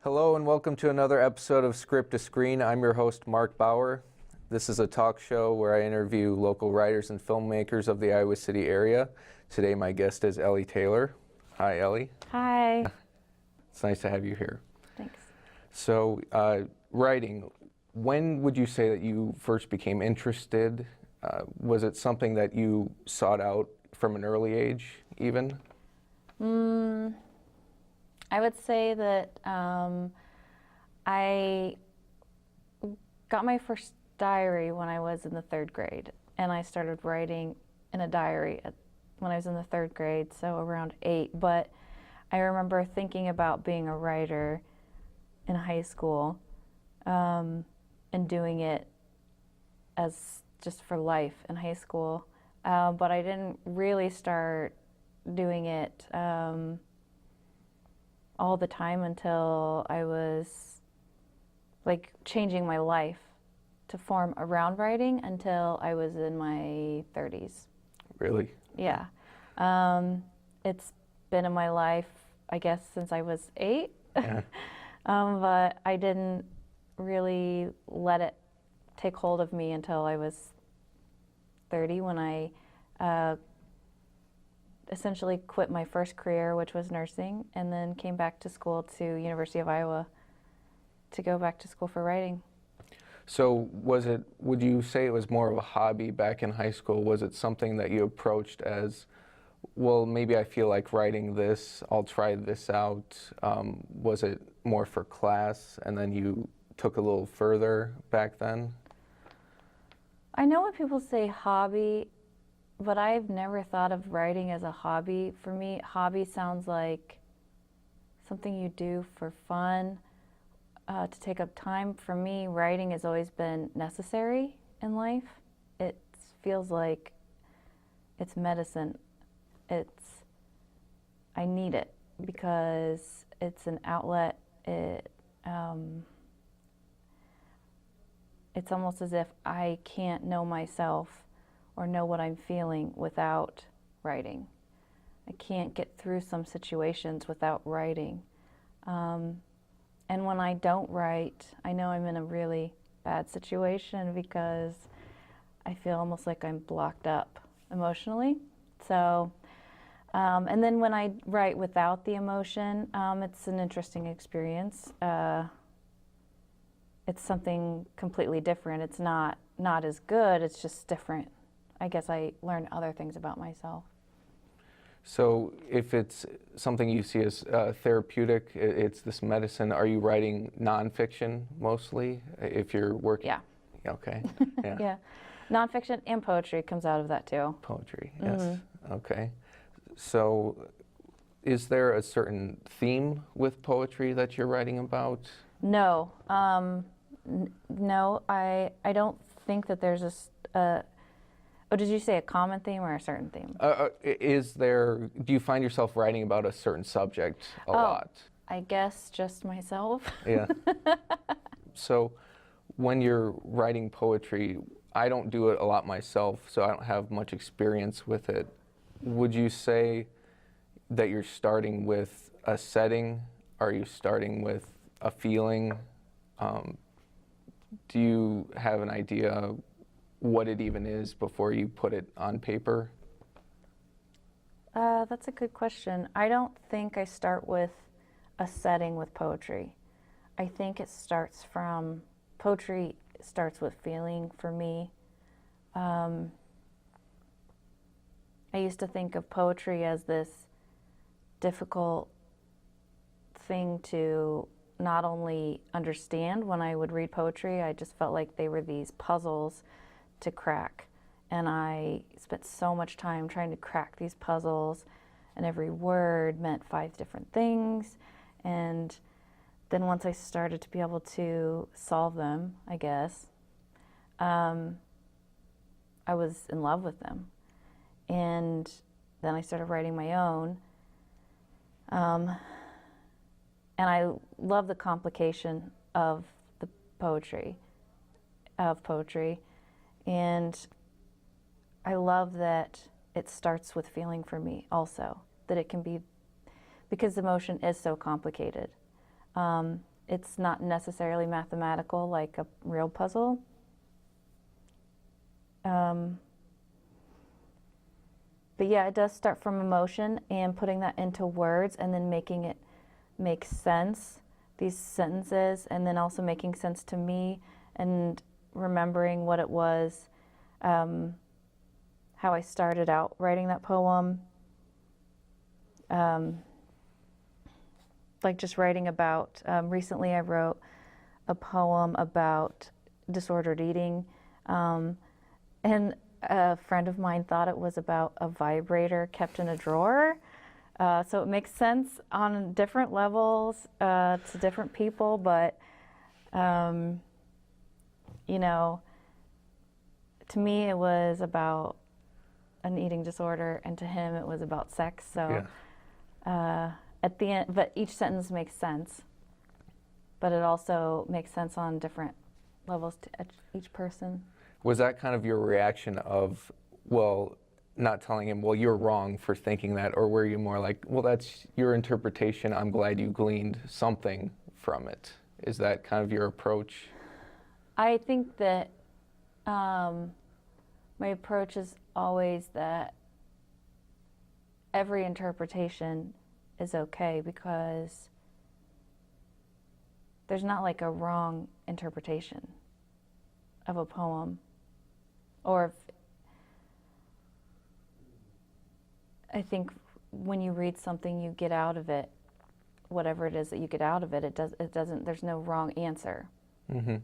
Hello and welcome to another episode of Script to Screen. I'm your host, Marc Bauer. This is a talk show where I interview local writers and filmmakers of the Iowa City area. Today my guest is Elly Taylor. Hi, Elly. Hi. It's nice to have you here. Thanks. So, writing, when would you say that you first became interested? Was it something that you sought out from an early age, even? I would say that I got my first diary when I was in the third grade, and I started writing in a diary when I was in the third grade, so around 8. But I remember thinking about being a writer in high school and doing it as just for life in high school. But I didn't really start doing it all the time until I was like changing my life to form around writing until I was in my 30s. Really? Yeah. It's been in my life, I guess, since I was 8. Yeah. But I didn't really let it take hold of me until I was 30 when I essentially quit my first career, which was nursing, and then came back to school to University of Iowa to go back to school for writing. So would you say it was more of a hobby back in high school? Was it something that you approached as, well, maybe I feel like writing this, I'll try this out? Was it more for class and then you took a little further back then? I know when people say hobby, but I've never thought of writing as a hobby. For me, hobby sounds like something you do for fun, to take up time. For me, writing has always been necessary in life. It feels like it's medicine. I need it because it's an outlet. It's almost as if I can't know myself or know what I'm feeling without writing. I can't get through some situations without writing. And when I don't write, I know I'm in a really bad situation because I feel almost like I'm blocked up emotionally. So, and then when I write without the emotion, it's an interesting experience. It's something completely different. It's not as good, it's just different. I guess I learned other things about myself. So if it's something you see as therapeutic, it's this medicine, are you writing nonfiction mostly if you're working? Yeah. Okay. Yeah. Yeah. Nonfiction and poetry comes out of that too. Poetry, yes. Okay. So is there a certain theme with poetry that you're writing about? No. No, I don't think that there's oh, did you say a common theme or a certain theme? Do you find yourself writing about a certain subject a lot? I guess just myself. Yeah. So when you're writing poetry, I don't do it a lot myself, so I don't have much experience with it. Would you say that you're starting with a setting? Are you starting with a feeling? Do you have an idea what it even is before you put it on paper? That's a good question. I don't think I start with a setting with poetry. I think poetry starts with feeling for me. I used to think of poetry as this difficult thing to not only understand when I would read poetry, I just felt like they were these puzzles to crack. And I spent so much time trying to crack these puzzles, and every word meant 5 different things. And then once I started to be able to solve them, I guess, I was in love with them. And then I started writing my own. And I love the complication of poetry. And I love that it starts with feeling for me also, that it can be, because emotion is so complicated. it's not necessarily mathematical like a real puzzle. But yeah, it does start from emotion and putting that into words and then making it make sense, these sentences, and then also making sense to me and remembering what it was, how I started out writing that poem. Like just writing about, recently I wrote a poem about disordered eating, and a friend of mine thought it was about a vibrator kept in a drawer. So it makes sense on different levels to different people, but you know, to me it was about an eating disorder, and to him it was about sex. So at the end, but each sentence makes sense, but it also makes sense on different levels to each person. Was that kind of your reaction of, well, not telling him, well, you're wrong for thinking that, or were you more like, well, that's your interpretation, I'm glad you gleaned something from it? Is that kind of your approach? I think that my approach is always that every interpretation is okay, because there's not like a wrong interpretation of a poem. Or if, I think when you read something, you get out of it whatever it is that you get out of it. It doesn't. There's no wrong answer. Mm-hmm.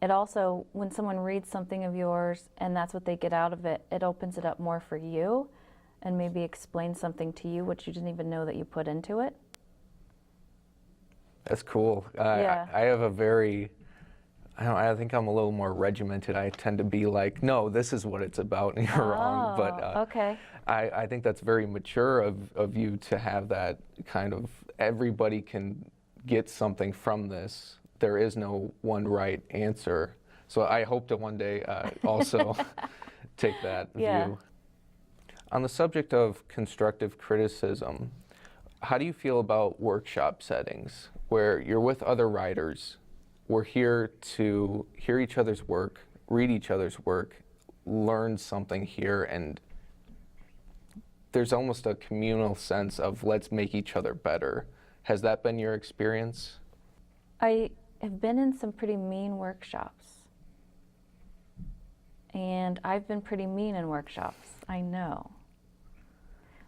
It also, when someone reads something of yours and that's what they get out of it, it opens it up more for you, and maybe explains something to you which you didn't even know that you put into it. That's cool. Yeah. I have a very, I think I'm a little more regimented. I tend to be like, no, this is what it's about, and you're wrong. But okay. I think that's very mature of you to have that kind of, everybody can get something from this. There is no one right answer. So I hope to one day also take that view. On the subject of constructive criticism, how do you feel about workshop settings where you're with other writers? We're here to hear each other's work, read each other's work, learn something here, and there's almost a communal sense of let's make each other better. Has that been your experience? I have been in some pretty mean workshops. And I've been pretty mean in workshops, I know.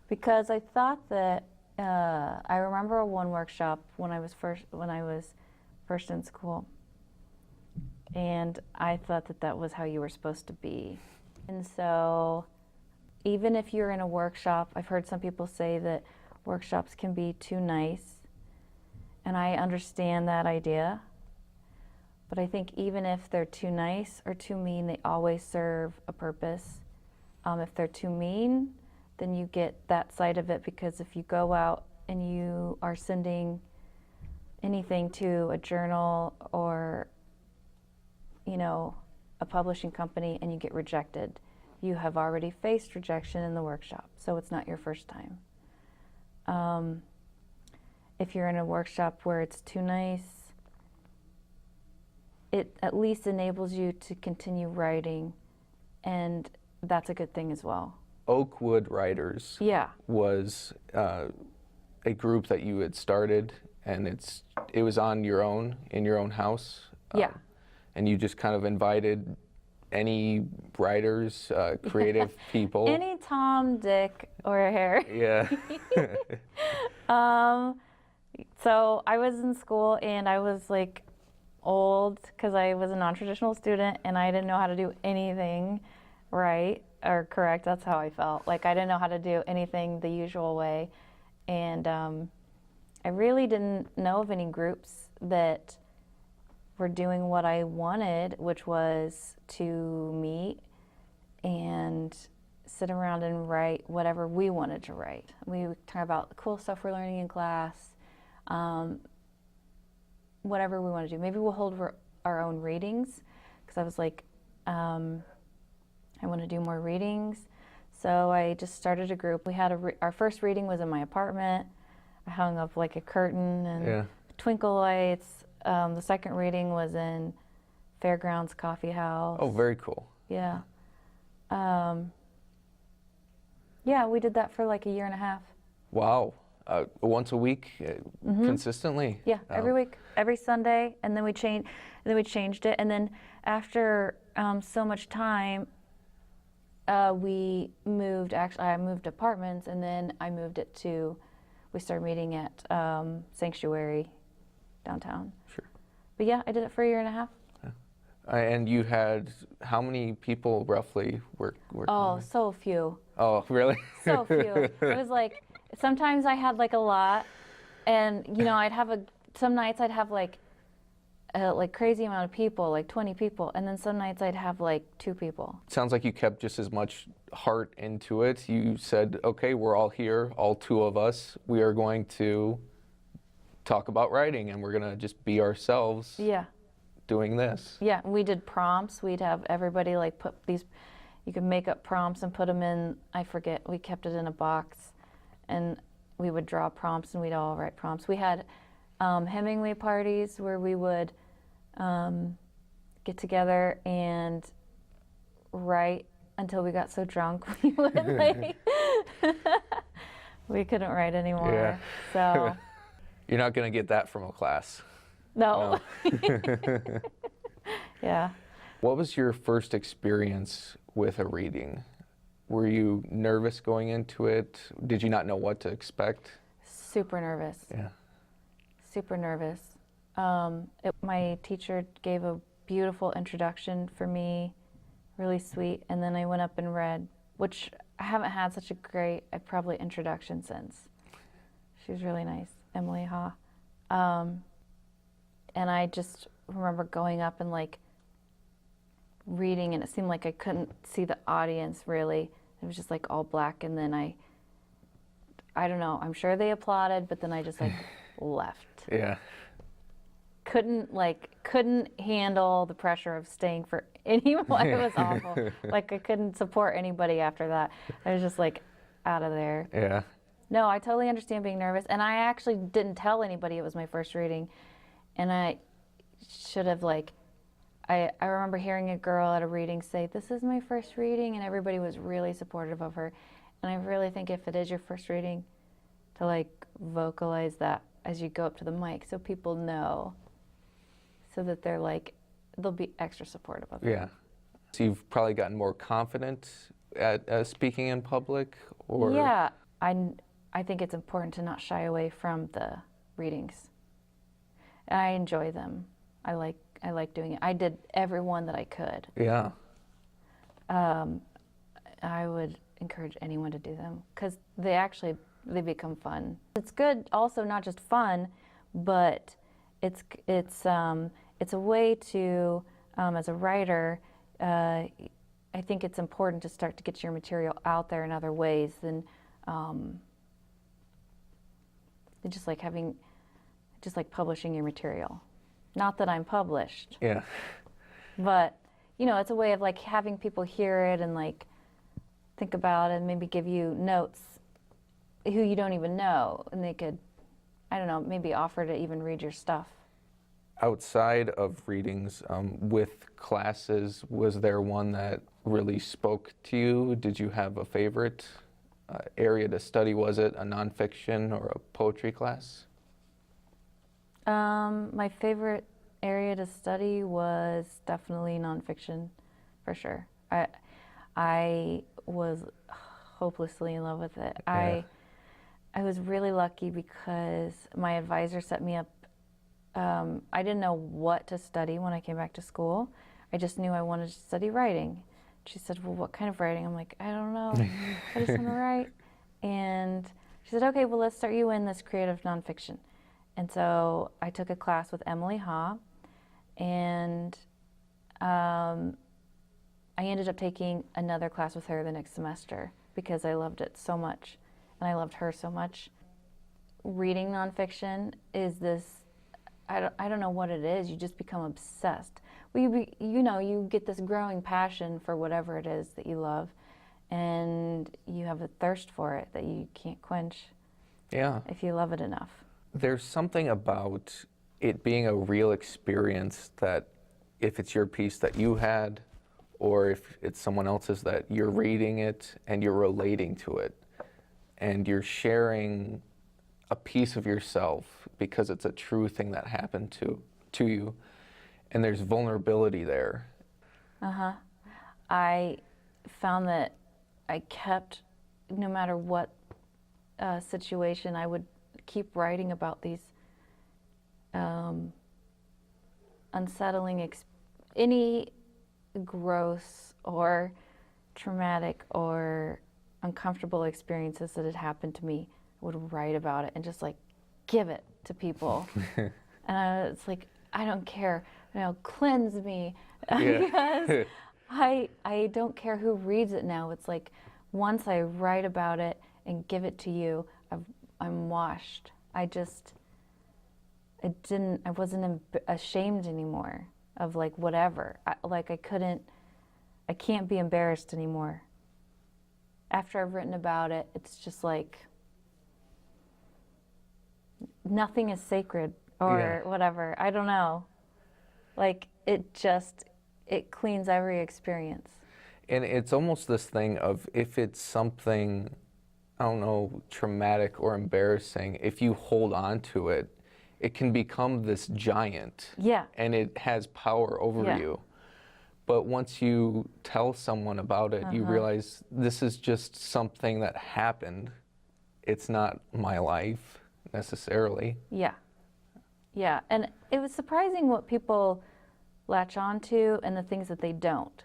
Because I thought that, I remember one workshop when I was first in school. And I thought that that was how you were supposed to be. And so, even if you're in a workshop, I've heard some people say that workshops can be too nice. And I understand that idea. But I think even if they're too nice or too mean, they always serve a purpose. If they're too mean, then you get that side of it, because if you go out and you are sending anything to a journal or, you know, a publishing company and you get rejected, you have already faced rejection in the workshop, so it's not your first time. If you're in a workshop where it's too nice, it at least enables you to continue writing, and that's a good thing as well. Oakwood Writers was a group that you had started, and it was on your own, in your own house. And you just kind of invited any writers, creative people. Any Tom, Dick, or Harry. Yeah. So I was in school and I was like old because I was a non-traditional student and I didn't know how to do anything right or correct. That's how I felt. Like I didn't know how to do anything the usual way. And I really didn't know of any groups that were doing what I wanted, which was to meet and sit around and write whatever we wanted to write. We would talk about the cool stuff we're learning in class, whatever we want to do. Maybe we'll hold our own readings, because I was like, I want to do more readings. So I just started a group. We had our first reading was in my apartment. I hung up like a curtain and Twinkle Lights. The second reading was in Fairgrounds Coffee House. Oh, very cool. Yeah. Yeah, we did that for like a year and a half. Wow. Once a week, consistently? Yeah, every week, every Sunday, and then we changed it, and then after so much time, we moved. Actually, I moved apartments, and then I moved it to. We started meeting at Sanctuary downtown. Sure. But yeah, I did it for a year and a half. And you had how many people roughly working? Oh, so few. Oh, really? So few. It was like sometimes I had like a lot, and you know I'd have some nights I'd have like crazy amount of people, like 20 people, and then some nights I'd have like 2 people. Sounds like you kept just as much heart into it. You said, okay, we're all here, all 2 of us. We are going to talk about writing, and we're going to just be ourselves. Yeah. Doing this. Yeah, we did prompts. We'd have everybody like put these, you could make up prompts and put them in, I forget, we kept it in a box, and we would draw prompts and we'd all write prompts. We had Hemingway parties where we would get together and write until we got so drunk we would like, we couldn't write anymore. Yeah. So. You're not going to get that from a class. No. Yeah. What was your first experience with a reading? Were you nervous going into it? Did you not know what to expect? Super nervous. Yeah. Super nervous. My teacher gave a beautiful introduction for me, really sweet, and then I went up and read, which I haven't had such a great, probably introduction since. She was really nice, Emily Ha. And I just remember going up and like reading, and it seemed like I couldn't see the audience really. It was just like all black, and then I don't know, I'm sure they applauded, but then I just like left. Yeah. Couldn't handle the pressure of staying for anyone. It was awful. Like I couldn't support anybody after that. I was just like out of there. Yeah. No, I totally understand being nervous, and I actually didn't tell anybody it was my first reading. And I should have I remember hearing a girl at a reading say, "This is my first reading," and everybody was really supportive of her. And I really think if it is your first reading, to like vocalize that as you go up to the mic so people know, so that they'll be extra supportive of it. Yeah. So you've probably gotten more confident at speaking in public, or? Yeah, I think it's important to not shy away from the readings. I enjoy them. I like doing it. I did every one that I could. Yeah. I would encourage anyone to do them because they become fun. It's good, also not just fun, but it's a way to, as a writer, I think it's important to start to get your material out there in other ways than just like publishing your material. Not that I'm published. Yeah. But, it's a way of like having people hear it and like think about it and maybe give you notes who you don't even know, and they could, I don't know, maybe offer to even read your stuff. Outside of readings, with classes, was there one that really spoke to you? Did you have a favorite area to study? Was it a nonfiction or a poetry class? My favorite area to study was definitely nonfiction, for sure. I was hopelessly in love with it. Yeah. I was really lucky because my advisor set me up. I didn't know what to study when I came back to school. I just knew I wanted to study writing. She said, "Well, what kind of writing?" I'm like, "I don't know. I just want to write." And she said, "Okay, well, let's start you in this creative nonfiction." And so I took a class with Emily Ha, and I ended up taking another class with her the next semester because I loved it so much, and I loved her so much. Reading nonfiction is this, I don't know what it is, you just become obsessed. Well, you get this growing passion for whatever it is that you love, and you have a thirst for it that you can't quench. Yeah. If you love it enough. There's something about it being a real experience that if it's your piece that you had, or if it's someone else's that you're reading it and you're relating to it, and you're sharing a piece of yourself because it's a true thing that happened to you, and there's vulnerability there. I found that I kept, no matter what situation, I would keep writing about these unsettling, any gross or traumatic or uncomfortable experiences that had happened to me. I would write about it and just like give it to people. And it's like, I don't care, cleanse me. Because I don't care who reads it now. It's like, once I write about it and give it to you, I'm washed. I wasn't ashamed anymore of like whatever. I can't be embarrassed anymore. After I've written about it, it's just like, nothing is sacred or whatever. I don't know. Like, it cleans every experience. And it's almost this thing of, if it's something, I don't know, traumatic or embarrassing, if you hold on to it, it can become this giant. Yeah. And it has power over you. But once you tell someone about it, you realize this is just something that happened. It's not my life necessarily. Yeah. Yeah. And it was surprising what people latch onto and the things that they don't.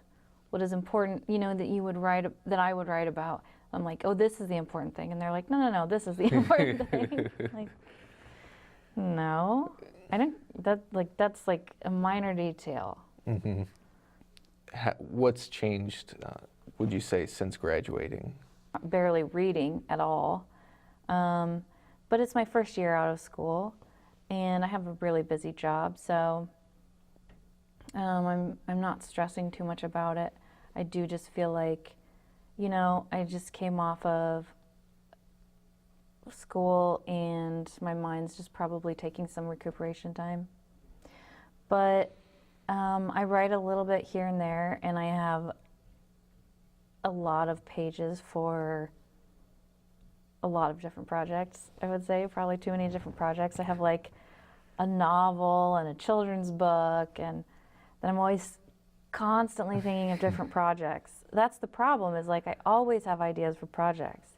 What is important, that I would write about. I'm like, oh, this is the important thing. And they're like, no, this is the important thing. Like, no, I don't, that's like a minor detail. Mm-hmm. What's changed, would you say, since graduating? Barely reading at all. But it's my first year out of school, and I have a really busy job, so I'm not stressing too much about it. I do just feel like, I just came off of school and my mind's just probably taking some recuperation time. But I write a little bit here and there, and I have a lot of pages for a lot of different projects, I would say, probably too many different projects. I have like a novel and a children's book, and then I'm always constantly thinking of different projects. That's the problem, is like I always have ideas for projects.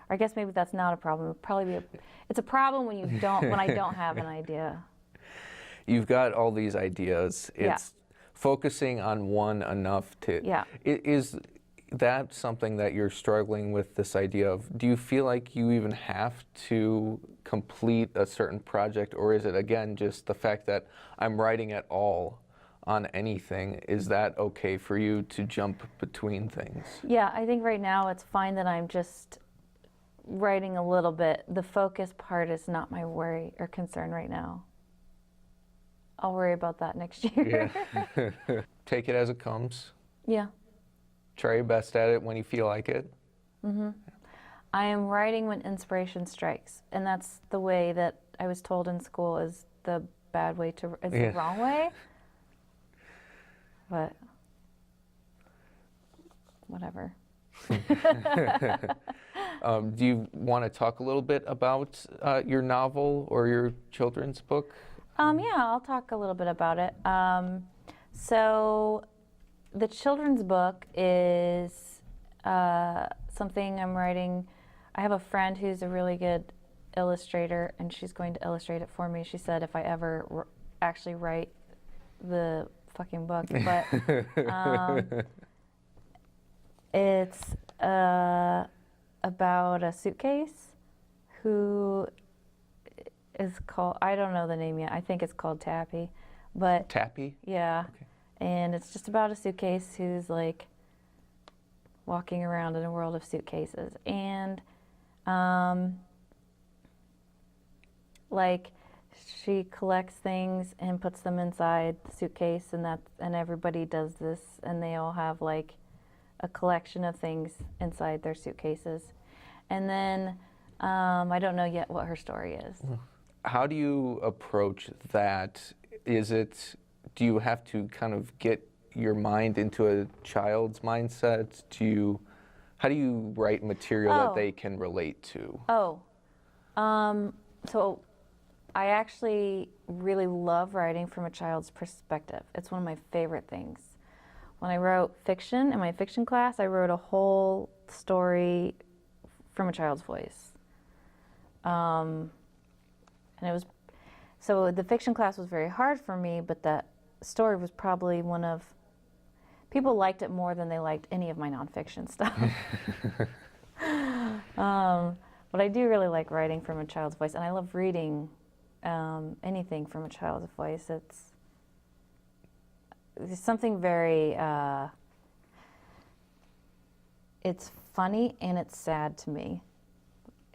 Or I guess maybe that's not a problem. It's a problem when when I don't have an idea. You've got all these ideas. It's focusing on one enough to... Yeah. Is that something that you're struggling with, this idea of, do you feel like you even have to complete a certain project, or is it, again, just the fact that I'm writing at all on anything? Is that okay for you to jump between things? Yeah, I think right now it's fine that I'm just writing a little bit. The focus part is not my worry or concern right now. I'll worry about that next year. Yeah. Take it as it comes. Yeah. Try your best at it when you feel like it. Mm-hmm. I am writing when inspiration strikes, and that's the way that I was told in school is the bad way to, it's the wrong way. But whatever. Do you want to talk a little bit about your novel or your children's book? Yeah, I'll talk a little bit about it. So the children's book is something I'm writing. I have a friend who's a really good illustrator, and she's going to illustrate it for me. She said if I ever actually write the fucking book, but it's about a suitcase who is called, I don't know the name yet, I think it's called Tappy, but Tappy? Yeah. Okay. And it's just about a suitcase who's like walking around in a world of suitcases, and like she collects things and puts them inside the suitcase, and everybody does this, and they all have like a collection of things inside their suitcases. And then I don't know yet what her story is. How do you approach that? Do you have to kind of get your mind into a child's mindset? How do you write material that Oh. they can relate to? So I actually really love writing from a child's perspective. It's one of my favorite things. When I wrote fiction in my fiction class, I wrote a whole story from a child's voice. And so the fiction class was very hard for me, but that story was probably people liked it more than they liked any of my nonfiction stuff. But I do really like writing from a child's voice, and I love reading anything from a child's voice. There's something very, it's funny and it's sad to me.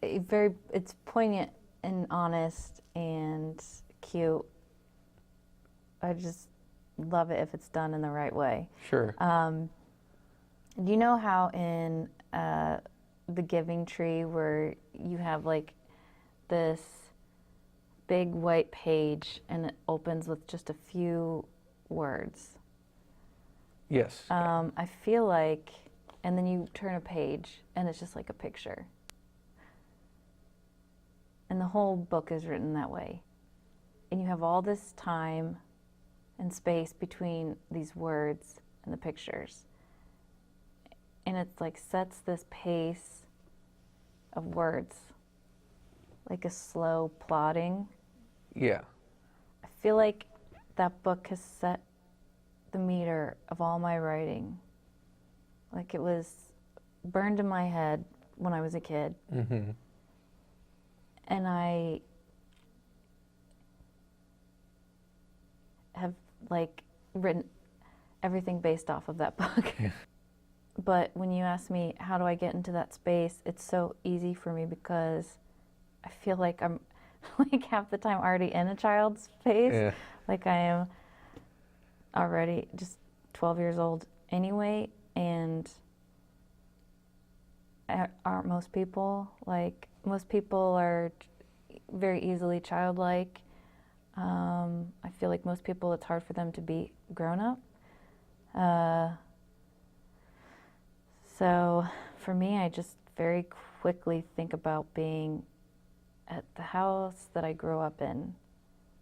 It's poignant and honest and cute. I just love it if it's done in the right way. Sure. Do you know how in The Giving Tree, where you have like this big white page and it opens with just a few words? Yes. I feel like, and then you turn a page and it's just like a picture. And the whole book is written that way. And you have all this time and space between these words and the pictures. And it's like sets this pace of words, like a slow plodding. Yeah. I feel like that book has set the meter of all my writing. Like it was burned in my head when I was a kid. Mm-hmm. And I have like written everything based off of that book. Yeah. But when you ask me how do I get into that space, it's so easy for me because I feel like I'm like half the time already in a child's space. Yeah. Like I am already just 12 years old anyway, and aren't most people? Like most people are very easily childlike. I feel like most people, it's hard for them to be grown up. So for me, I just very quickly think about being at the house that I grew up in,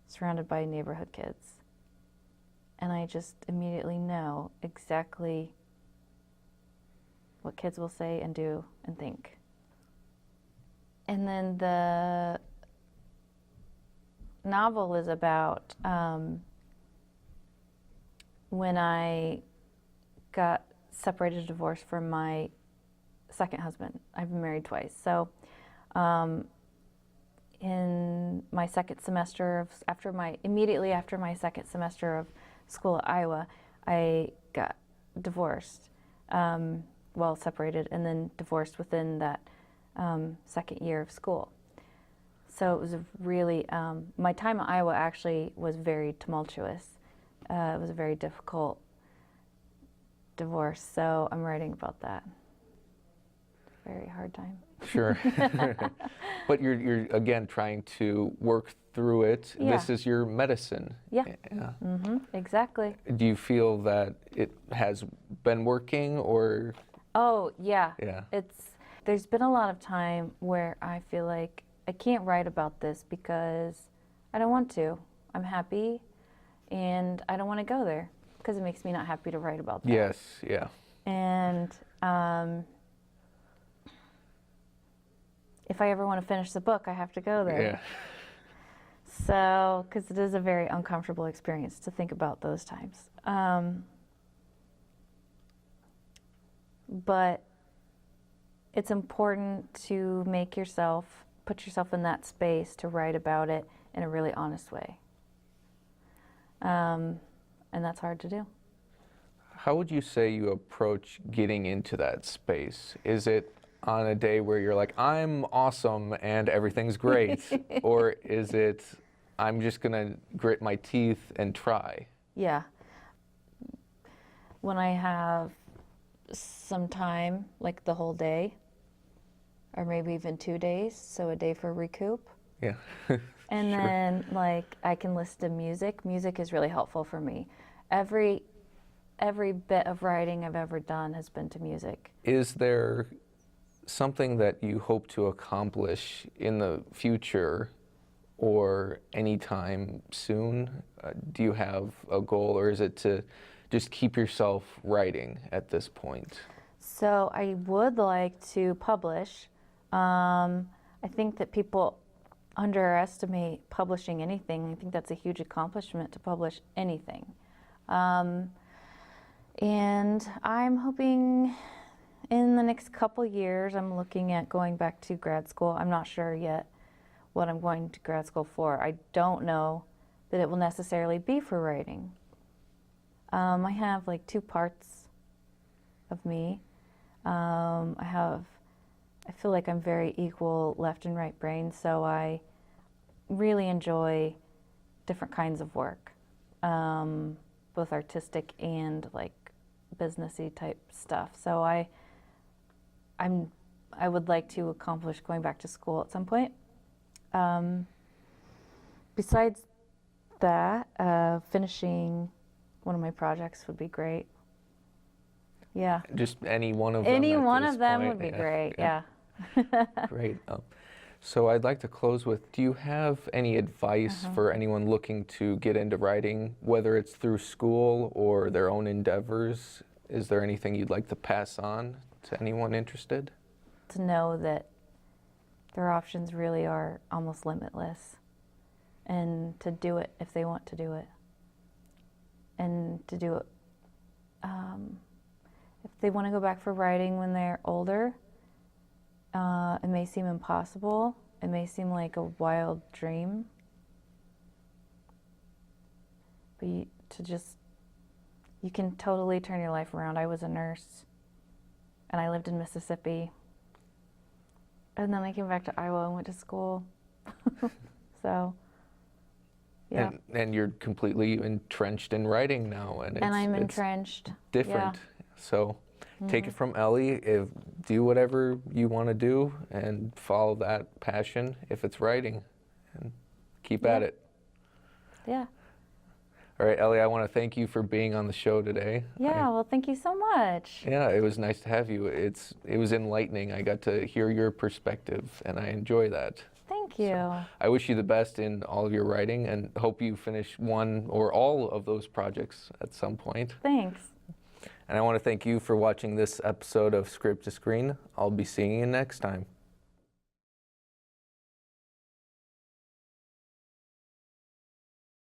surrounded by neighborhood kids. And I just immediately know exactly what kids will say and do and think. And then the novel is about when I got separated, divorced from my second husband. I've been married twice. So in my second semester immediately after my second semester of school at Iowa, I got divorced, separated, and then divorced within that second year of school. So it was really, my time at Iowa actually was very tumultuous. It was a very difficult divorce, so I'm writing about that. Very hard time. Sure. But you're again trying to work through it. Yeah. This is your medicine. Yeah. Yeah. Mm-hmm. Exactly. Do you feel that it has been working, or? Oh, yeah. Yeah. There's been a lot of time where I feel like I can't write about this because I don't want to. I'm happy, and I don't want to go there because it makes me not happy to write about that. Yes, yeah. And if I ever want to finish the book, I have to go there. Yeah. So, because it is a very uncomfortable experience to think about those times. But it's important to put yourself in that space to write about it in a really honest way. And that's hard to do. How would you say you approach getting into that space? Is it on a day where you're like, I'm awesome and everything's great? Or is it, I'm just going to grit my teeth and try? Yeah. When I have some time, like the whole day, or maybe even 2 days, so a day for recoup, Yeah. And Sure. then like I can listen to music. Music is really helpful for me. Every bit of writing I've ever done has been to music. Is there something that you hope to accomplish in the future or anytime soon? Do you have a goal, or is it to just keep yourself writing at this point? So I would like to publish. I think that people underestimate publishing anything. I think that's a huge accomplishment to publish anything. And I'm hoping in the next couple years, I'm looking at going back to grad school. I'm not sure yet what I'm going to grad school for. I don't know that it will necessarily be for writing. I have like two parts of me. I feel like I'm very equal left and right brain, so I really enjoy different kinds of work, both artistic and like businessy type stuff. So I would like to accomplish going back to school at some point. Besides that, finishing one of my projects would be great. Yeah. Just any one of them? Any at one this of them point? would be great, yeah. Great. So I'd like to close with, do you have any advice for anyone looking to get into writing, whether it's through school or their own endeavors? Is there anything you'd like to pass on to anyone interested? To know that their options really are almost limitless, and to do it if they want to do it, and to do it if they want to go back for writing when they're older. It may seem impossible. It may seem like a wild dream. But you can totally turn your life around. I was a nurse, and I lived in Mississippi. And then I came back to Iowa and went to school. So, yeah. And you're completely entrenched in writing now. And I'm it's entrenched. different. Yeah. So take it from Elly. Do whatever you want to do and follow that passion if it's writing, and keep at it. Yeah. All right, Elly, I want to thank you for being on the show today. Yeah, well, thank you so much. Yeah, it was nice to have you. It was enlightening. I got to hear your perspective, and I enjoy that. Thank you. So I wish you the best in all of your writing, and hope you finish one or all of those projects at some point. Thanks. And I want to thank you for watching this episode of Script to Screen. I'll be seeing you next time.